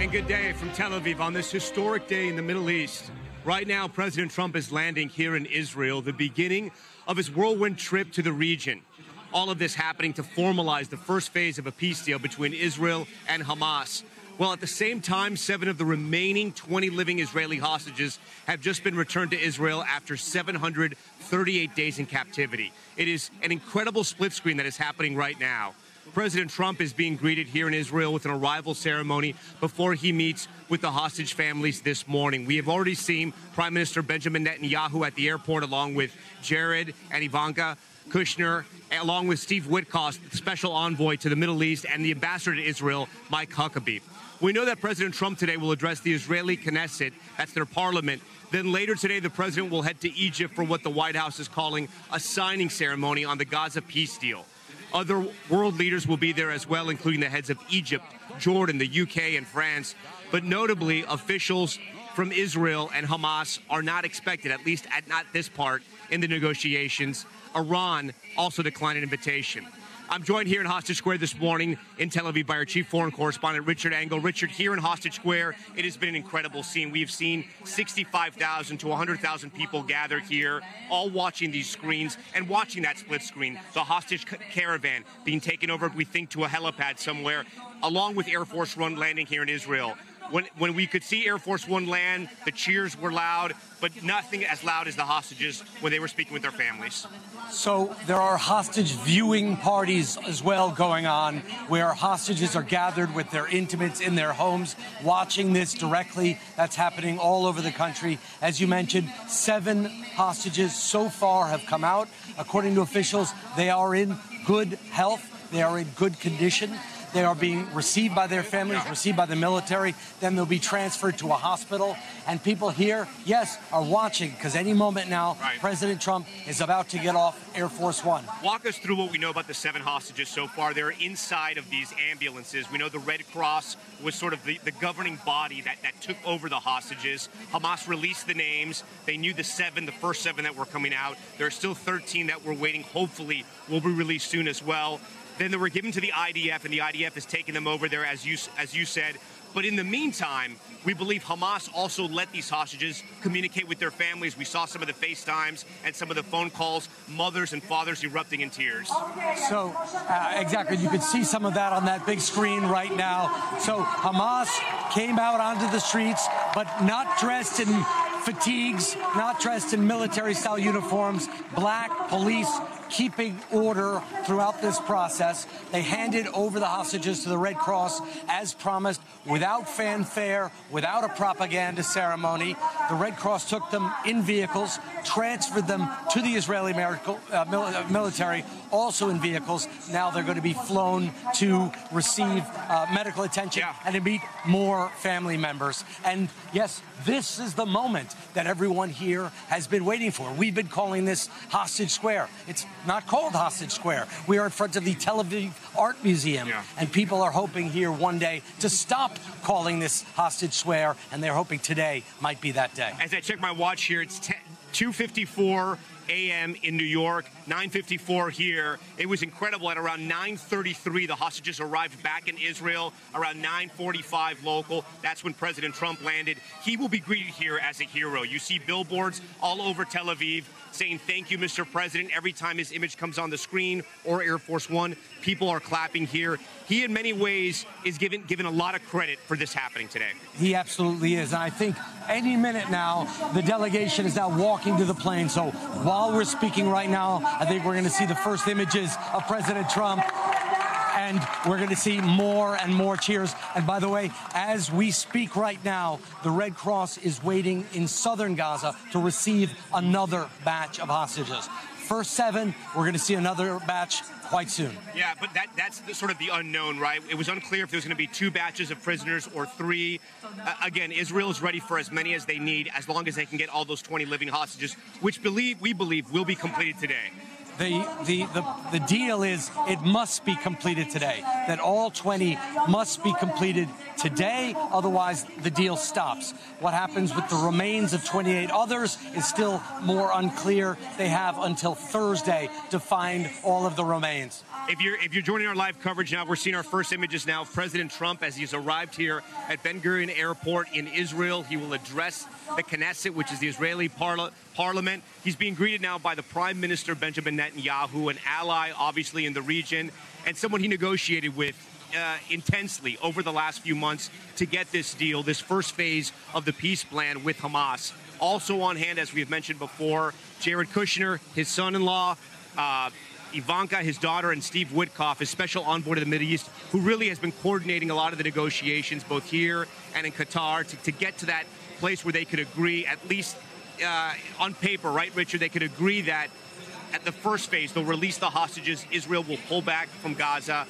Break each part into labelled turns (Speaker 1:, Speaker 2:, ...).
Speaker 1: And good day from Tel Aviv on this historic day in the Middle East. Right now, President Trump is landing here in Israel, the beginning of his whirlwind trip to the region. All of this happening to formalize the first phase of a peace deal between Israel and Hamas. Well, at the same time, 7 of the remaining 20 living Israeli hostages have just been returned to Israel after 738 days in captivity. It is an incredible split screen that is happening right now. President Trump is being greeted here in Israel with an arrival ceremony before he meets with the hostage families this morning. We have already seen Prime Minister Benjamin Netanyahu at the airport, along with Jared and Ivanka Kushner, along with Steve Witkoff, special envoy to the Middle East, and the ambassador to Israel, Mike Huckabee. We know that President Trump today will address the Israeli Knesset, that's their parliament. Then later today, the president will head to Egypt for what the White House is calling a signing ceremony on the Gaza peace deal. Other world leaders will be there as well, including the heads of Egypt, Jordan, the UK, and France. But notably, officials from Israel and Hamas are not expected, at least at not this part, in the negotiations. Iran also declined an invitation. I'm joined here in Hostage Square this morning in Tel Aviv by our chief foreign correspondent, Richard Engel. Richard, here in Hostage Square, it has been an incredible scene. We've seen 65,000 to 100,000 people gather here, all watching these screens and watching that split screen, the hostage caravan being taken over, we think, to a helipad somewhere, along with Air Force One landing here in Israel. When we could see Air Force One land, the cheers were loud, but nothing as loud as the hostages when they were speaking with their families.
Speaker 2: So there are hostage viewing parties as well going on, where hostages are gathered with their intimates in their homes, watching this directly. That's happening all over the country. As you mentioned, 7 hostages so far have come out. According to officials, they are in good health. They are in good condition. They are being received by their families, received by the military. Then they'll be transferred to a hospital. And people here, yes, are watching, because any moment now, President Trump is about to get off Air Force One.
Speaker 1: Walk us through what we know about the 7 hostages so far. They're inside of these ambulances. We know the Red Cross was sort of the governing body that took over the hostages. Hamas released the names. They knew the first 7 that were coming out. There are still 13 that we're waiting, hopefully will be released soon as well. Then they were given to the IDF, and the IDF has taken them over there, as you said. But in the meantime, we believe Hamas also let these hostages communicate with their families. We saw some of the FaceTimes and some of the phone calls, mothers and fathers erupting in tears.
Speaker 2: So, exactly, you could see some of that on that big screen right now. So Hamas came out onto the streets, but not dressed in fatigues, not dressed in military-style uniforms, black police keeping order throughout this process. They handed over the hostages to the Red Cross as promised, without fanfare, without a propaganda ceremony. The Red Cross took them in vehicles, transferred them to the Israeli military, also in vehicles. Now they're going to be flown to receive medical attention and to meet more family members. And yes, this is the moment that everyone here has been waiting for. We've been calling this Hostage Square. It's not called Hostage Square. We are in front of the Tel Aviv Art Museum, and people are hoping here one day to stop calling this Hostage Square, and they're hoping today might be that day.
Speaker 1: As I check my watch here, it's 2:54 a.m. in New York, 9:54 here. It was incredible. At around 9:33, the hostages arrived back in Israel. Around 9:45 local, that's when President Trump landed. He will be greeted here as a hero. You see billboards all over Tel Aviv saying, "Thank you, Mr. President." Every time his image comes on the screen or Air Force One, people are clapping here. He, in many ways, is given a lot of credit for this happening today.
Speaker 2: He absolutely is. And I think any minute now, the delegation is now walking to the plane. So while we're speaking right now, I think we're going to see the first images of President Trump. And we're going to see more and more cheers. And by the way, as we speak right now, the Red Cross is waiting in southern Gaza to receive another batch of hostages. First 7, we're going to see another batch quite soon.
Speaker 1: Yeah, but that's sort of the unknown, right? It was unclear if there was going to be 2 batches of prisoners or 3. Again, Israel is ready for as many as they need, as long as they can get all those 20 living hostages, which we believe will be completed today.
Speaker 2: The deal is it must be completed today, that all 20 must be completed today, otherwise the deal stops. What happens with the remains of 28 others is still more unclear. They have until Thursday to find all of the remains.
Speaker 1: If you're joining our live coverage now, we're seeing our first images now of President Trump as he's arrived here at Ben Gurion Airport in Israel. He will address the Knesset, which is the Israeli parliament. He's being greeted now by the Prime Minister Benjamin Netanyahu, an ally obviously in the region, and someone he negotiated with intensely over the last few months to get this deal, this first phase of the peace plan with Hamas. Also on hand, as we've mentioned before, Jared Kushner, his son-in-law, Ivanka, his daughter, and Steve Witkoff, his special envoy to the Middle East, who really has been coordinating a lot of the negotiations, both here and in Qatar, to get to that place where they could agree, at least on paper, right, Richard? They could agree that at the first phase, they'll release the hostages. Israel will pull back from Gaza.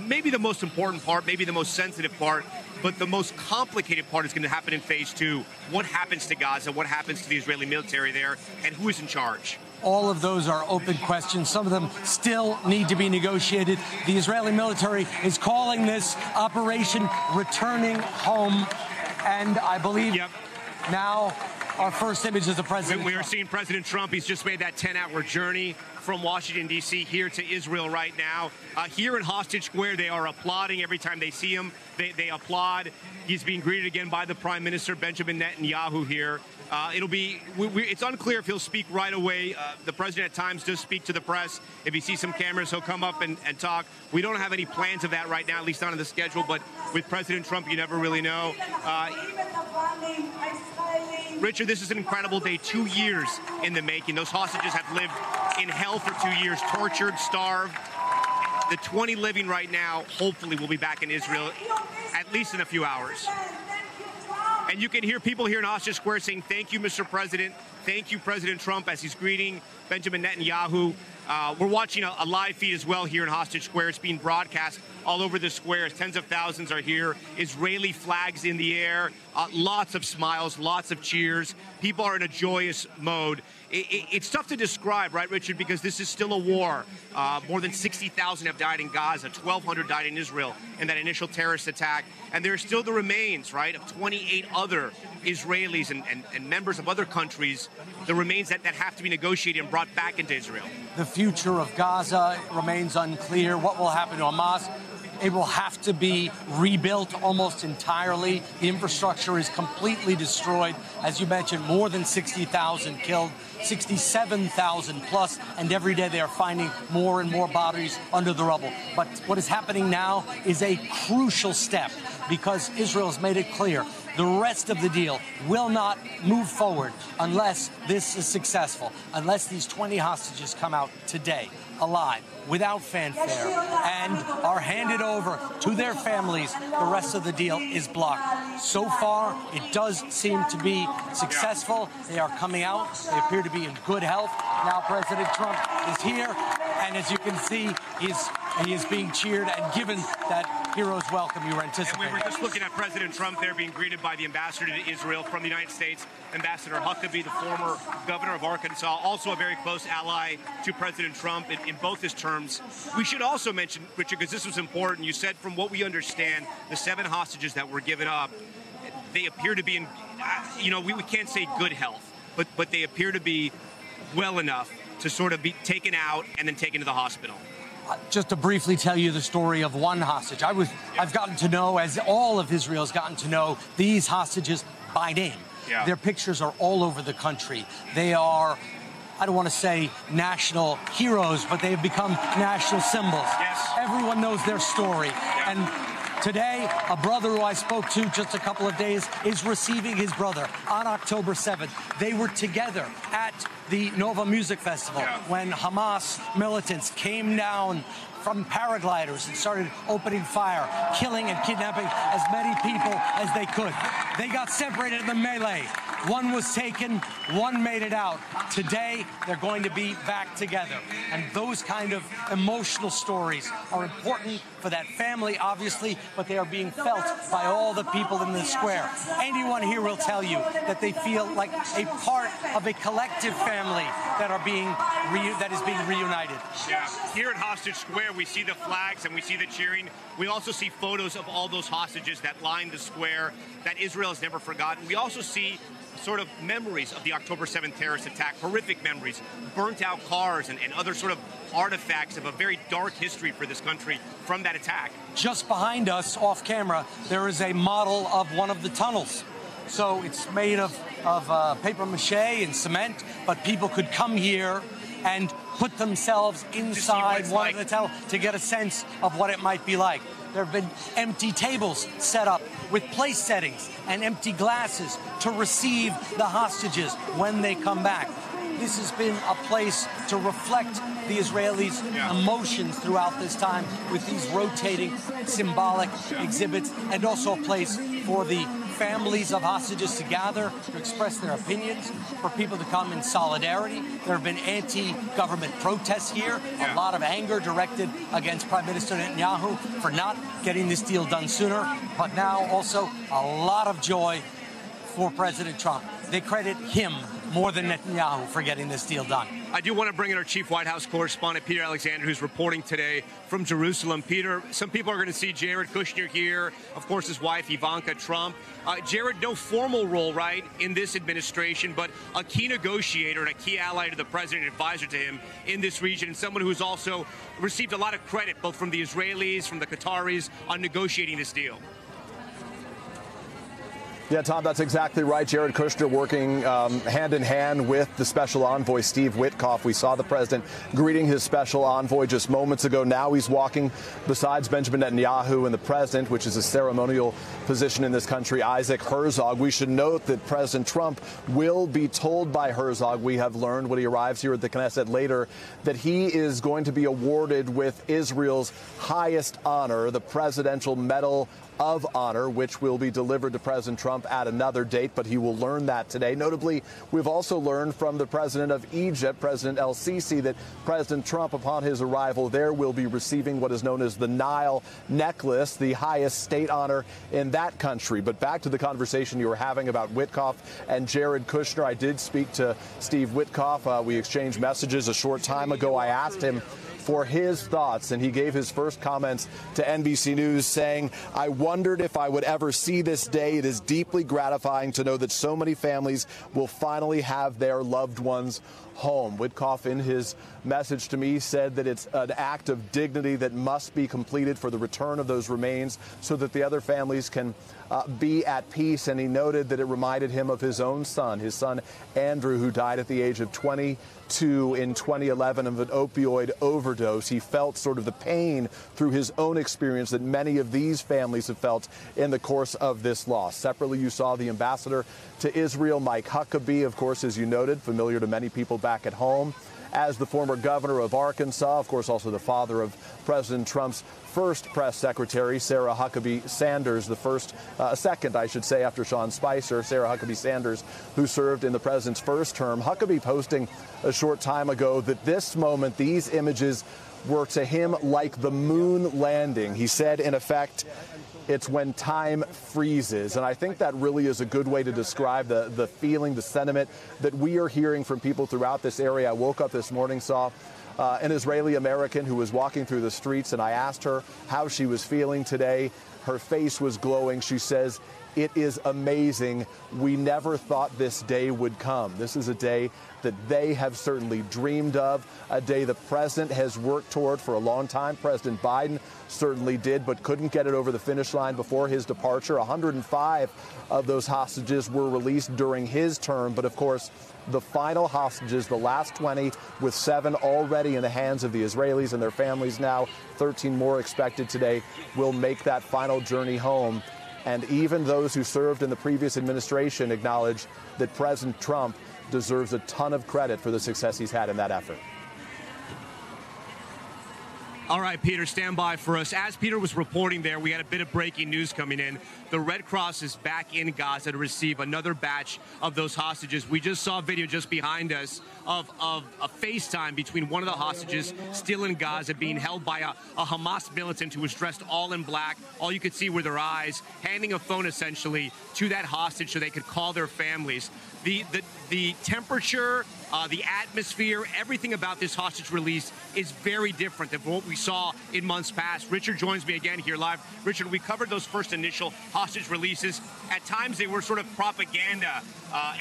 Speaker 1: Maybe the most important part, maybe the most sensitive part, but the most complicated part is going to happen in phase two. What happens to Gaza? What happens to the Israeli military there? And who is in charge?
Speaker 2: All of those are open questions. Some of them still need to be negotiated. The Israeli military is calling this Operation Returning Home. And I believe now our first image is the President
Speaker 1: We are seeing President Trump. He's just made that 10-hour journey from Washington, D.C. here to Israel right now. Here in Hostage Square, they are applauding every time they see him. They applaud. He's being greeted again by the Prime Minister, Benjamin Netanyahu, here. It's unclear if he'll speak right away. The president at times does speak to the press. If he sees some cameras, he'll come up and talk. We don't have any plans of that right now, at least not on the schedule. But with President Trump, you never really know. Richard, this is an incredible day. 2 years in the making. Those hostages have lived in hell for 2 years, tortured, starved. The 20 living right now, hopefully, will be back in Israel, at least in a few hours. And you can hear people here in Hostage Square saying, "Thank you, Mr. President. Thank you, President Trump," as he's greeting Benjamin Netanyahu. We're watching a live feed as well here in Hostage Square. It's being broadcast all over the square. Tens of thousands are here. Israeli flags in the air. Lots of smiles, lots of cheers. People are in a joyous mode. It's tough to describe, right, Richard, because this is still a war. More than 60,000 have died in Gaza. 1,200 died in Israel in that initial terrorist attack. And there are still the remains, right, of 28 other Israelis and members of other countries, the remains that have to be negotiated and brought back into Israel.
Speaker 2: The future of Gaza remains unclear. What will happen to Hamas? It will have to be rebuilt almost entirely. The infrastructure is completely destroyed. As you mentioned, more than 60,000 killed, 67,000 plus, and every day they are finding more and more bodies under the rubble. But what is happening now is a crucial step because Israel has made it clear the rest of the deal will not move forward unless this is successful, unless these 20 hostages come out today alive, without fanfare, and are handed over to their families. The rest of the deal is blocked. So far, it does seem to be successful. They are coming out. They appear to be in good health. Now President Trump is here, and as you can see, he is being cheered and given that hero's welcome you were anticipating.
Speaker 1: And we were just looking at President Trump there being greeted by the ambassador to Israel from the United States, Ambassador Huckabee, the former governor of Arkansas, also a very close ally to President Trump in both his terms. We should also mention, Richard, because this was important, you said from what we understand, the 7 hostages that were given up, they appear to be in, we can't say good health, but they appear to be well enough to sort of be taken out and then taken to the hospital.
Speaker 2: Just to briefly tell you the story of one hostage. I've gotten to know, as all of Israel has gotten to know, these hostages by name.
Speaker 1: Yeah.
Speaker 2: Their pictures are all over the country. They are, I don't want to say national heroes, but they have become national symbols.
Speaker 1: Yes.
Speaker 2: Everyone knows their story.
Speaker 1: Yeah.
Speaker 2: And today, a brother who I spoke to just a couple of days is receiving his brother on October 7th. They were together at the Nova Music Festival when Hamas militants came down from paragliders and started opening fire, killing and kidnapping as many people as they could. They got separated in the melee. One was taken, one made it out. Today, they're going to be back together. And those kind of emotional stories are important for that family, obviously, but they are being felt by all the people in the square. Anyone here will tell you that they feel like a part of a collective family that is being reunited.
Speaker 1: Yeah. Here at Hostage Square, we see the flags and we see the cheering. We also see photos of all those hostages that line the square that Israel has never forgotten. We also see sort of memories of the October 7th terrorist attack, horrific memories, burnt out cars and other sort of artifacts of a very dark history for this country from that attack.
Speaker 2: Just behind us, off camera, there is a model of one of the tunnels. So it's made of paper mache and cement, but people could come here and put themselves inside one of the tunnels to get a sense of what it might be like. There have been empty tables set up with place settings and empty glasses to receive the hostages when they come back. This has been a place to reflect the Israelis' emotions throughout this time with these rotating symbolic exhibits, and also a place for the families of hostages to gather, to express their opinions, for people to come in solidarity. There have been anti-government protests here, a lot of anger directed against Prime Minister Netanyahu for not getting this deal done sooner, but now also a lot of joy for President Trump. They credit him more than Netanyahu for getting this deal done.
Speaker 1: I do want to bring in our chief White House correspondent, Peter Alexander, who's reporting today from Jerusalem. Peter, some people are going to see Jared Kushner here, of course, his wife, Ivanka Trump. Jared, no formal role, right, in this administration, but a key negotiator and a key ally to the president, advisor to him in this region, and someone who's also received a lot of credit, both from the Israelis, from the Qataris, on negotiating this deal.
Speaker 3: Yeah, Tom, that's exactly right. Jared Kushner working hand in hand with the special envoy, Steve Witkoff. We saw the president greeting his special envoy just moments ago. Now he's walking besides Benjamin Netanyahu and the president, which is a ceremonial position in this country, Isaac Herzog. We should note that President Trump will be told by Herzog, we have learned when he arrives here at the Knesset later, that he is going to be awarded with Israel's highest honor, the Presidential Medal of Honor, which will be delivered to President Trump at another date, but he will learn that today. Notably, we've also learned from the president of Egypt, President El-Sisi, that President Trump, upon his arrival there, will be receiving what is known as the Nile necklace, the highest state honor in that country. But back to the conversation you were having about Witkoff and Jared Kushner. I did speak to Steve Witkoff. We exchanged messages a short time ago. I asked him for his thoughts, and he gave his first comments to NBC News saying, "I wondered if I would ever see this day. It is deeply gratifying to know that so many families will finally have their loved ones home." Witkoff, in his message to me, said that it's an act of dignity that must be completed for the return of those remains so that the other families can be at peace. And he noted that it reminded him of his own son, his son Andrew, who died at the age of 22 in 2011 of an opioid overdose. He felt sort of the pain through his own experience that many of these families have felt in the course of this loss. Separately, you saw the ambassador to Israel, Mike Huckabee, of course, as you noted, familiar to many people back at home, as the former governor of Arkansas, of course, also the father of President Trump's first press secretary, Sarah Huckabee Sanders, second, I should say, after Sean Spicer, Sarah Huckabee Sanders, who served in the president's first term. Huckabee posting a short time ago that this moment, these images were to him like the moon landing. He said, in effect, it's when time freezes. And I think that really is a good way to describe the feeling, the sentiment that we are hearing from people throughout this area. I woke up this morning, saw an Israeli American who was walking through the streets, and I asked her how she was feeling today. Her face was glowing. She says, "It is amazing. We never thought this day would come." This is a day that they have certainly dreamed of, a day the president has worked toward for a long time. President Biden certainly did, but couldn't get it over the finish line before his departure. 105 of those hostages were released during his term, but of course, the final hostages, the last 20, with 7 already in the hands of the Israelis and their families now, 13 more expected today, will make that final journey home. And even those who served in the previous administration acknowledge that President Trump deserves a ton of credit for the success he's had in that effort.
Speaker 1: All right, Peter, stand by for us. As Peter was reporting there, we had a bit of breaking news coming in. The Red Cross is back in Gaza to receive another batch of those hostages. We just saw a video just behind us of a FaceTime between one of the hostages still in Gaza being held by a Hamas militant who was dressed all in black. All you could see were their eyes, handing a phone essentially to that hostage so they could call their families. The temperature, the atmosphere, everything about this hostage release is very different than what we saw in months past. Richard joins me again here live. Richard, we covered those first initial hostage releases. At times, they were sort of propaganda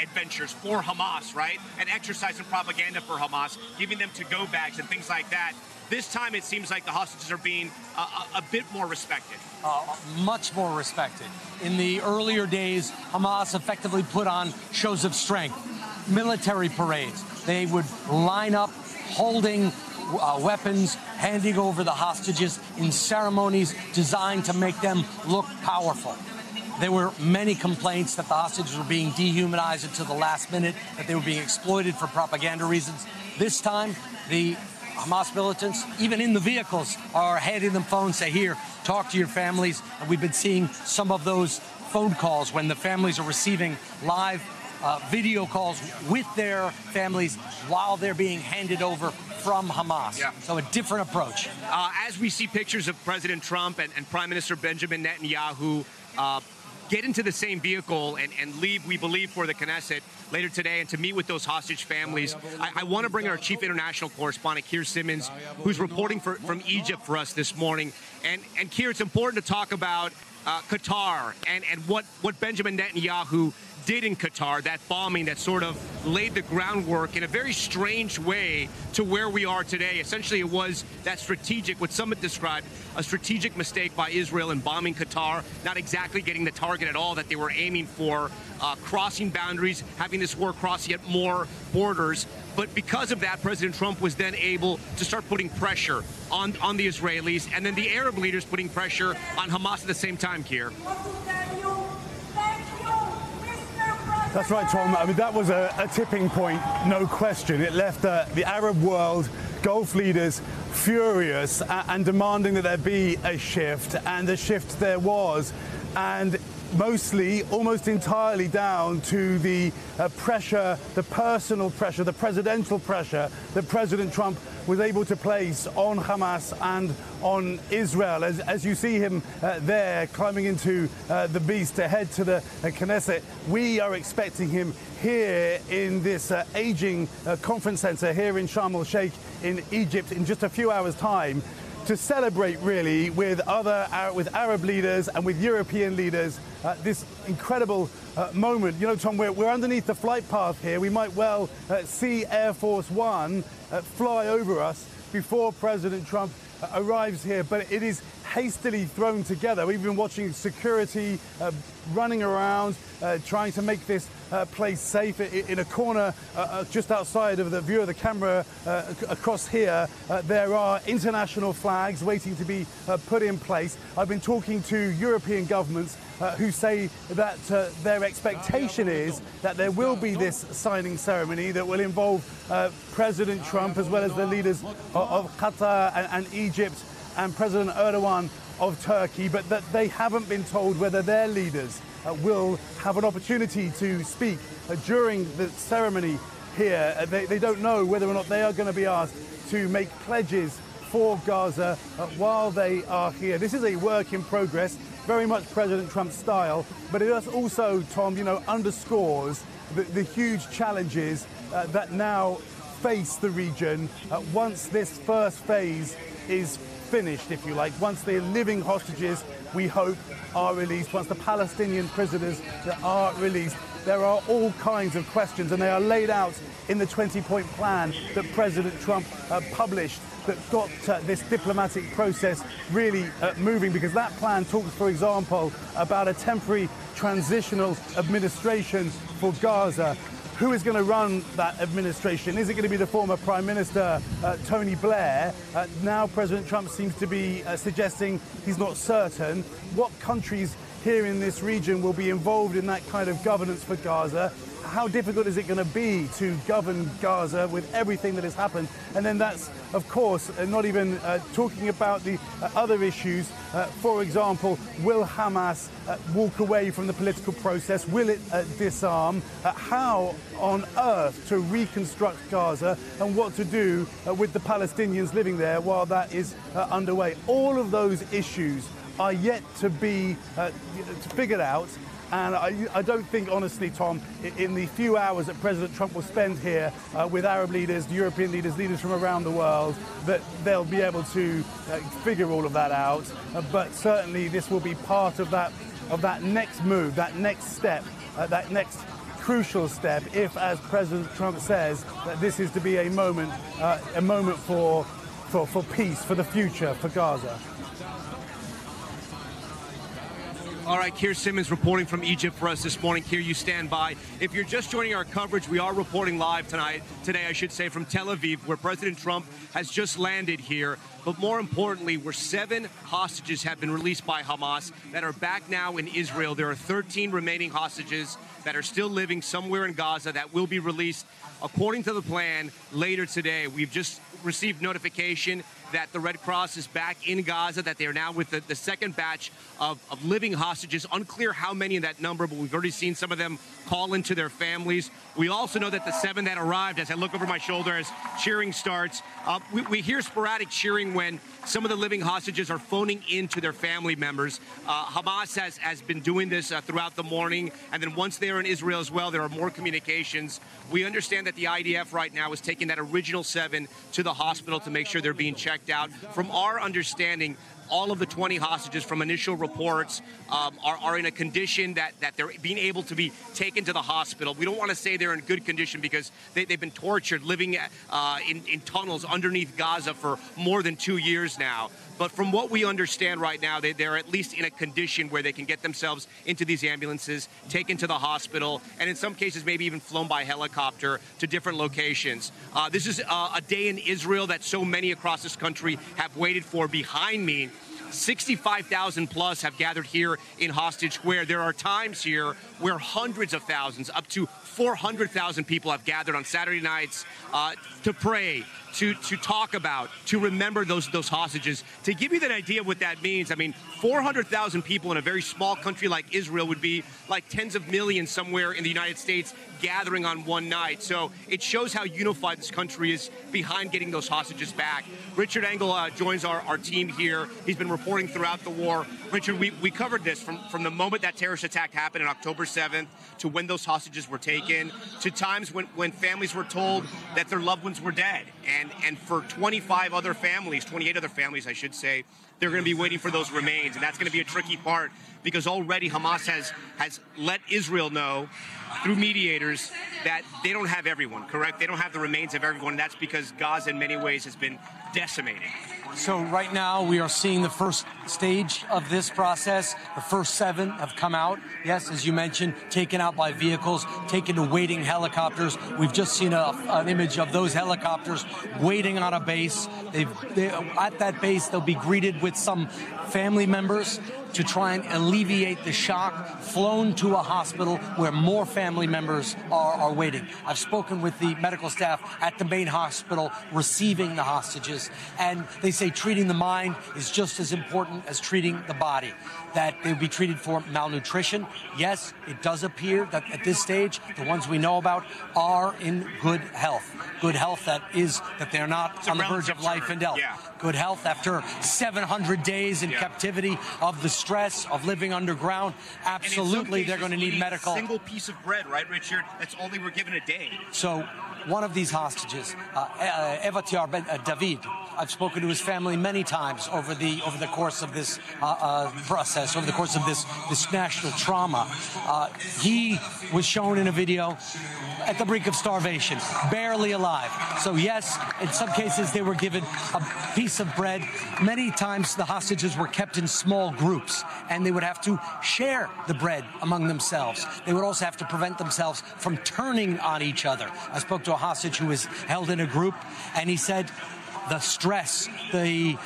Speaker 1: adventures for Hamas, right? An exercise in propaganda for Hamas, giving them to-go bags and things like that. This time, it seems like the hostages are being a bit more respected.
Speaker 2: Much more respected. In the earlier days, Hamas effectively put on shows of strength, military parades. They would line up holding weapons, handing over the hostages in ceremonies designed to make them look powerful. There were many complaints that the hostages were being dehumanized until the last minute, that they were being exploited for propaganda reasons. This time, the Hamas militants, even in the vehicles, are handing them phones, say, here, talk to your families. And we've been seeing some of those phone calls when the families are receiving live video calls with their families while they're being handed over from Hamas.
Speaker 1: Yeah.
Speaker 2: So a different approach.
Speaker 1: As we see pictures of President Trump and Prime Minister Benjamin Netanyahu get into the same vehicle and leave, we believe, for the Knesset later today and to meet with those hostage families, I want to bring our chief international correspondent, Keir Simmons, who's reporting from Egypt for us this morning. And Keir, it's important to talk about Qatar and what Benjamin Netanyahu did in Qatar, that bombing that sort of laid the groundwork in a very strange way to where we are today. Essentially, it was that strategic, what some have described, a strategic mistake by Israel in bombing Qatar, not exactly getting the target at all that they were aiming for, crossing boundaries, having this war cross yet more borders. But because of that, President Trump was then able to start putting pressure on the Israelis, and then the Arab leaders putting pressure on Hamas at the same time, Keir.
Speaker 4: That's right, Tom. I mean, that was a tipping point, no question. It left the Arab world, Gulf leaders, furious and demanding that there be a shift. And the shift there was. And mostly, almost entirely down to the pressure, the personal pressure, the presidential pressure that President Trump was able to place on Hamas and on Israel. As you see him there climbing into the beast to head to the Knesset, we are expecting him here in this aging conference center here in Sharm el-Sheikh in Egypt in just a few hours' time, to celebrate really with Arab leaders and with European leaders this incredible moment. You know, Tom, we're underneath the flight path here. We might well see Air Force One fly over us before President Trump arrives here, but it is hastily thrown together. We've been watching security running around, trying to make this place safe. In a corner just outside of the view of the camera across here, there are international flags waiting to be put in place. I've been talking to European governments who say that their expectation is that there will be this signing ceremony that will involve President Trump as well as the leaders of Qatar and Egypt and President Erdogan of Turkey, but that they haven't been told whether their leaders will have an opportunity to speak during the ceremony here. They don't know whether or not they are going to be asked to make pledges for Gaza while they are here. This is a work in progress, very much President Trump's style, but it also, Tom, underscores the huge challenges that now face the region once this first phase is finished, if you like, once the living hostages, we hope, are released, once the Palestinian prisoners are released. There are all kinds of questions, and they are laid out in the 20-point plan that President Trump published that got this diplomatic process really moving, because that plan talks, for example, about a temporary transitional administration for Gaza. Who is going to run that administration? Is it going to be the former Prime Minister, Tony Blair? Now President Trump seems to be suggesting he's not certain. What countries here in this region will be involved in that kind of governance for Gaza? How difficult is it going to be to govern Gaza with everything that has happened? And then that's, of course, not even talking about the other issues. For example, will Hamas walk away from the political process? Will it disarm? How on earth to reconstruct Gaza, and what to do with the Palestinians living there while that is underway? All of those issues are yet to be figured out. And I don't think, honestly, Tom, in the few hours that President Trump will spend here with Arab leaders, European leaders, leaders from around the world, that they'll be able to figure all of that out. But certainly this will be part of that next move, that next step, that next crucial step, if, as President Trump says, that this is to be a moment for peace, for the future, for Gaza.
Speaker 1: All right, Keir Simmons reporting from Egypt for us this morning. Keir, you stand by. If you're just joining our coverage, we are reporting live today, I should say, from Tel Aviv, where President Trump has just landed here. But more importantly, where 7 hostages have been released by Hamas that are back now in Israel. There are 13 remaining hostages that are still living somewhere in Gaza that will be released according to the plan later today. We've just received notification that the Red Cross is back in Gaza, that they are now with the second batch of living hostages. Unclear how many in that number, but we've already seen some of them call into their families. We also know that the 7 that arrived, as I look over my shoulder as cheering starts, we hear sporadic cheering when some of the living hostages are phoning into their family members. Hamas has been doing this throughout the morning, and then once they're in Israel as well, there are more communications. We understand that the IDF right now is taking that original 7 to the hospital to make sure they're being checked out. From our understanding, all of the 20 hostages from initial reports are in a condition that they're being able to be taken to the hospital. We don't want to say they're in good condition because they've been tortured, living in tunnels underneath Gaza for more than 2 years now. But from what we understand right now, they're at least in a condition where they can get themselves into these ambulances, taken to the hospital, and in some cases maybe even flown by helicopter to different locations. This is a day in Israel that so many across this country have waited for. Behind me, 65,000 plus have gathered here in Hostage Square. There are times here where hundreds of thousands, up to 400,000 people have gathered on Saturday nights to pray, to talk about, to remember those hostages. To give you an idea of what that means, I mean, 400,000 people in a very small country like Israel would be like tens of millions somewhere in the United States gathering on one night. So it shows how unified this country is behind getting those hostages back. Richard Engel joins our team here. He's been reporting throughout the war. Richard, we covered this from the moment that terrorist attack happened on October 7th to when those hostages were taken, to times when families were told that their loved ones were dead. And for 28 other families, I should say, they're going to be waiting for those remains. And that's going to be a tricky part because already Hamas has let Israel know through mediators that they don't have everyone, correct? They don't have the remains of everyone. And that's because Gaza in many ways has been decimated.
Speaker 2: So right now we are seeing the first stage of this process. The first 7 have come out. Yes, as you mentioned, taken out by vehicles, taken to waiting helicopters. We've just seen an image of those helicopters waiting on a base. At that base, they'll be greeted with some family members to try and alleviate the shock, flown to a hospital where more family members are waiting. I've spoken with the medical staff at the main hospital receiving the hostages, and they say treating the mind is just as important as treating the body, that they would be treated for malnutrition. Yes, it does appear that at this stage, the ones we know about are in good health. Good health that they're not on the verge of life and death.
Speaker 1: Yeah.
Speaker 2: Good health after 700 days in captivity of the stress of living underground. Absolutely, they're going to need medical.
Speaker 1: A single piece of bread, right, Richard? That's all they were given a day.
Speaker 2: So one of these hostages, Evatiar Ben David, I've spoken to his family many times over the course of this process, over the course of this national trauma. He was shown in a video at the brink of starvation, barely alive. So yes, in some cases they were given a piece of bread. Many times the hostages were kept in small groups, and they would have to share the bread among themselves. They would also have to prevent themselves from turning on each other. I spoke to a hostage who was held in a group, and he said the stress, the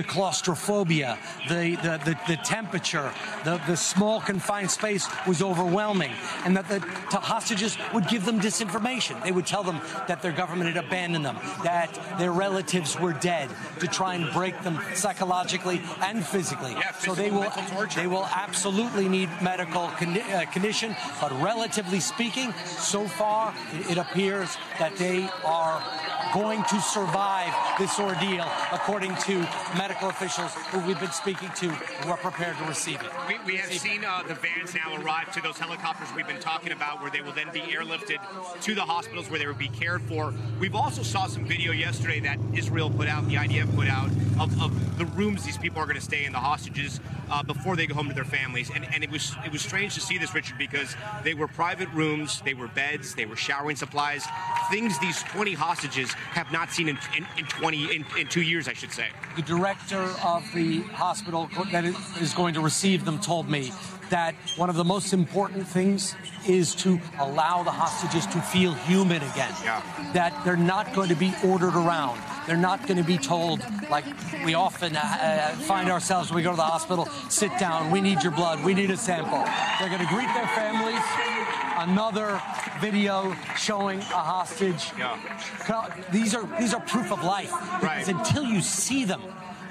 Speaker 2: claustrophobia, the temperature, the small confined space was overwhelming, and that the hostages would give them disinformation. They would tell them that their government had abandoned them, that their relatives were dead, to try and break them psychologically and physically.
Speaker 1: Yeah,
Speaker 2: so they will absolutely need medical condition, but relatively speaking, so far it appears that they are going to survive this ordeal, according to medical officials who we've been speaking to who are prepared to receive it.
Speaker 1: We have seen the vans now arrive to those helicopters we've been talking about, where they will then be airlifted to the hospitals where they will be cared for. We've also saw some video yesterday that Israel put out, the IDF put out, of the rooms these people are going to stay in, the hostages, before they go home to their families. And it was strange to see this, Richard, because they were private rooms, they were beds, they were showering supplies, things these 20 hostages have not seen in 2 years, I should say.
Speaker 2: The director of the hospital that is going to receive them told me that one of the most important things is to allow the hostages to feel human again.
Speaker 1: Yeah.
Speaker 2: That they're not going to be ordered around. They're not going to be told, like we often find ourselves when we go to the hospital, sit down, we need your blood, we need a sample. They're going to greet their families. Another video showing a hostage.
Speaker 1: Yeah.
Speaker 2: These are proof of life. Because until you see them,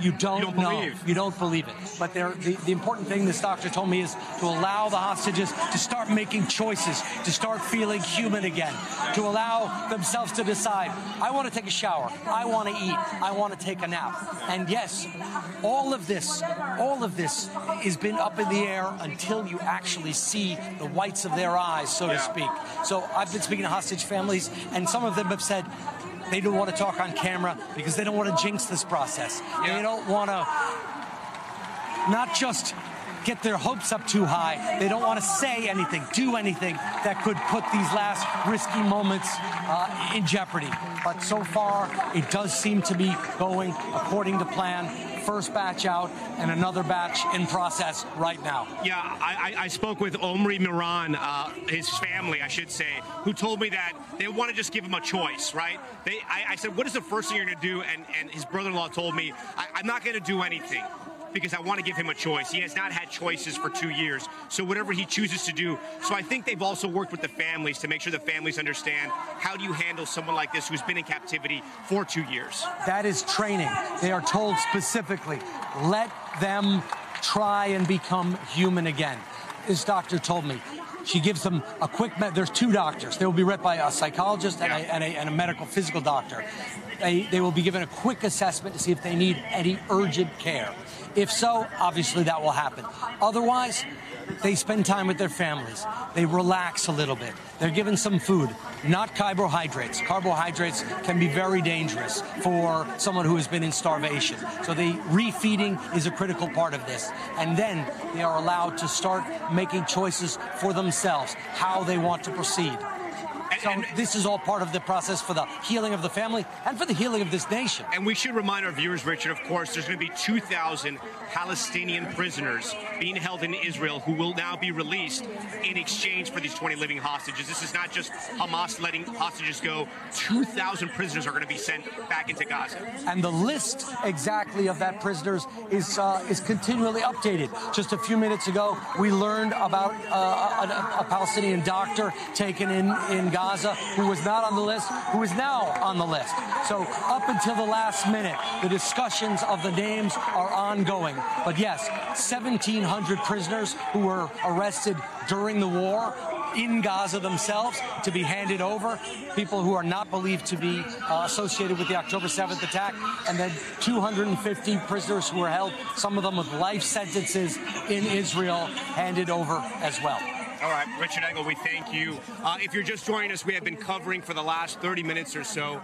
Speaker 2: you don't know. You don't believe it. But the important thing this doctor told me is to allow the hostages to start making choices, to start feeling human again, to allow themselves to decide, I want to take a shower, I want to eat, I want to take a nap. And yes, all of this has been up in the air until you actually see the whites of their eyes, so to speak. So I've been speaking to hostage families, and some of them have said, they don't want to talk on camera because they don't want to jinx this process. Yeah. They don't want to not just get their hopes up too high. They don't want to say anything, do anything that could put these last risky moments in jeopardy. But so far, it does seem to be going according to plan. First batch out and another batch in process right now.
Speaker 1: Yeah, I spoke with Omri Miran, his family, I should say, who told me that they want to just give him a choice, right? I said, what is the first thing you're going to do? And his brother-in-law told me, I'm not going to do anything, because I want to give him a choice. He has not had choices for 2 years, so whatever he chooses to do. So I think they've also worked with the families to make sure the families understand, how do you handle someone like this who's been in captivity for 2 years?
Speaker 2: That is training. They are told specifically, let them try and become human again. This doctor told me. She gives them a quick, there's 2 doctors. They will be read by a psychologist and a medical physical doctor. They will be given a quick assessment to see if they need any urgent care. If so, obviously that will happen. Otherwise, they spend time with their families. They relax a little bit. They're given some food, not carbohydrates. Carbohydrates can be very dangerous for someone who has been in starvation. So the refeeding is a critical part of this. And then they are allowed to start making choices for themselves, how they want to proceed. So this is all part of the process for the healing of the family and for the healing of this nation.
Speaker 1: And we should remind our viewers, Richard, of course, there's going to be 2,000 Palestinian prisoners being held in Israel who will now be released in exchange for these 20 living hostages. This is not just Hamas letting hostages go. 2,000 prisoners are going to be sent back into Gaza.
Speaker 2: And the list exactly of that prisoners is continually updated. Just a few minutes ago, we learned about a Palestinian doctor taken in Gaza who was not on the list, who is now on the list. So up until the last minute, the discussions of the names are ongoing. But yes, 1,700 prisoners who were arrested during the war in Gaza themselves to be handed over, people who are not believed to be associated with the October 7th attack, and then 250 prisoners who were held, some of them with life sentences in Israel, handed over as well.
Speaker 1: All right, Richard Engel, we thank you. If you're just joining us, we have been covering for the last 30 minutes or so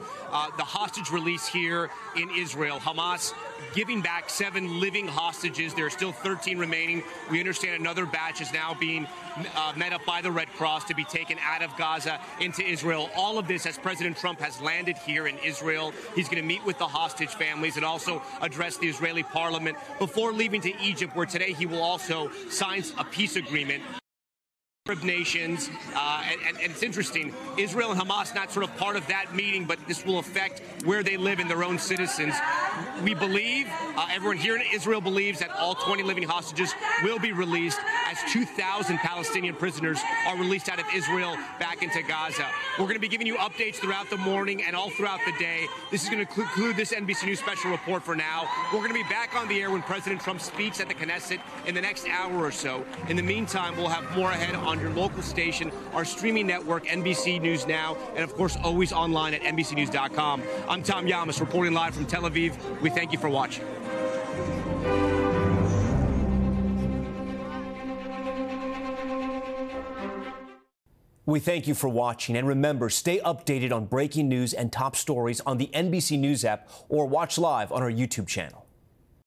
Speaker 1: the hostage release here in Israel. Hamas giving back 7 living hostages. There are still 13 remaining. We understand another batch is now being met up by the Red Cross to be taken out of Gaza into Israel. All of this as President Trump has landed here in Israel. He's going to meet with the hostage families and also address the Israeli parliament before leaving to Egypt, where today he will also sign a peace agreement. Nations, and it's interesting, Israel and Hamas not sort of part of that meeting, but this will affect where they live and their own citizens. We believe, everyone here in Israel believes, that all 20 living hostages will be released as 2,000 Palestinian prisoners are released out of Israel back into Gaza. We're going to be giving you updates throughout the morning and all throughout the day. This is going to conclude this NBC News special report for now. We're going to be back on the air when President Trump speaks at the Knesset in the next hour or so. In the meantime, we'll have more ahead on your local station, our streaming network, NBC News Now, and of course, always online at NBCNews.com. I'm Tom Yamas, reporting live from Tel Aviv. We thank you for watching.
Speaker 5: We thank you for watching, and remember, stay updated on breaking news and top stories on the NBC News app or watch live on our YouTube channel.